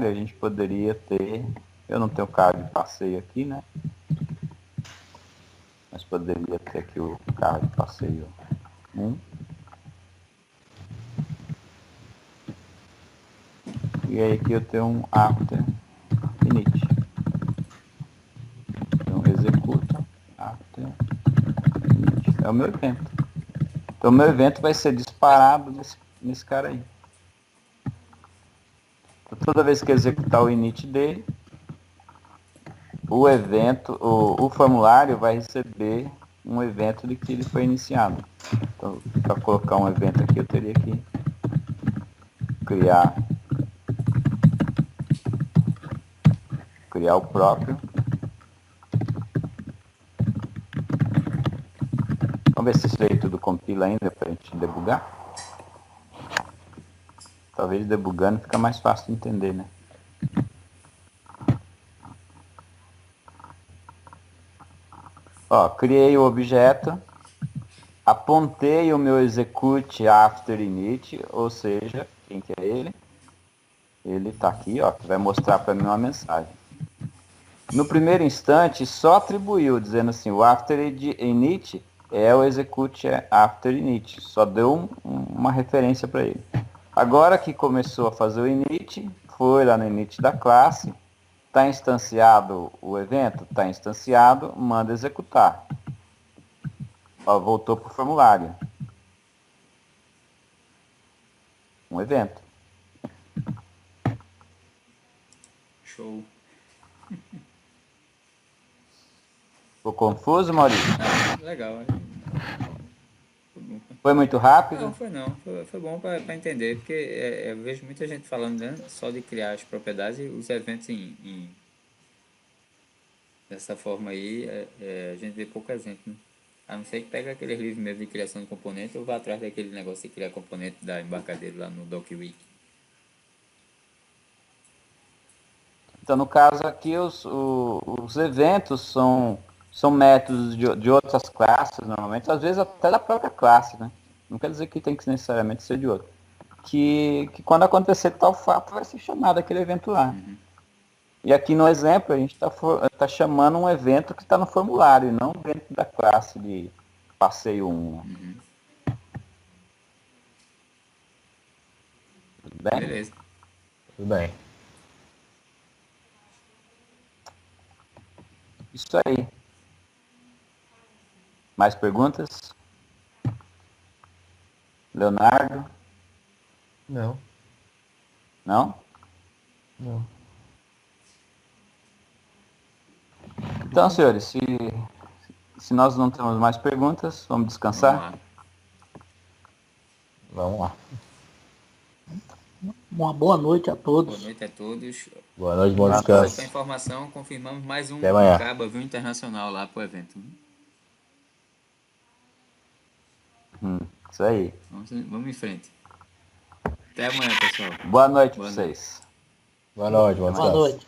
a gente poderia ter, eu não tenho carro de passeio aqui, né? Mas poderia ter aqui o carro de passeio 1. E aí aqui eu tenho um after init. Então executa after init. É o meu evento. Então o meu evento vai ser disparado nesse cara aí. Então, toda vez que executar o init dele, o evento, o formulário vai receber um evento de que ele foi iniciado. Então, para colocar um evento aqui, eu teria que criar o próprio. Vamos ver se isso aí tudo compila ainda para a gente debugar. Talvez debugando fica mais fácil de entender, né? Ó, criei o objeto, apontei o meu execute after init, ou seja, quem que é ele? Ele está aqui, ó, que vai mostrar para mim uma mensagem. No primeiro instante, só atribuiu, dizendo assim, o after init é o execute after init, só deu uma referência para ele. Agora que começou a fazer o init, foi lá no init da classe, está instanciado o evento? Está instanciado, manda executar. Ó, voltou para o formulário. Um evento.
Show.
Ficou confuso, Maurício?
Não, legal.
Foi muito rápido?
Não, foi não. Foi bom para entender, porque eu vejo muita gente falando, né, só de criar as propriedades e os eventos dessa forma aí, a gente vê pouco exemplo, né? A não ser que pega aquele livro mesmo de criação de componente ou vá atrás daquele negócio de criar componente da embarcadeira lá no DocWiki.
Então, no caso aqui, os eventos são métodos de outras classes, normalmente, às vezes até da própria classe, né? Não quer dizer que tem que necessariamente ser de outro. Que quando acontecer tal fato, vai ser chamado aquele evento lá.
Uhum.
E aqui no exemplo, a gente tá chamando um evento que está no formulário, e não dentro da classe de passeio 1.
Uhum.
Tudo bem?
Beleza.
Tudo bem.
Isso aí. Mais perguntas? Leonardo?
Não,
Não?
não.
Então, senhores, se nós não temos mais perguntas, vamos
Vamos
descansar?
lá.
Vamos lá.
Uma boa noite a
Boa
todos.
noite a todos.
Boa noite, bom
Boa
Só para
descanso.
informação, confirmamos mais um
Até amanhã.
cabo, viu, internacional lá pro evento.
Isso aí.
Vamos em frente. Até amanhã, pessoal.
Boa noite
Boa
para vocês.
Boa noite, bom
Boa
descanso.
noite.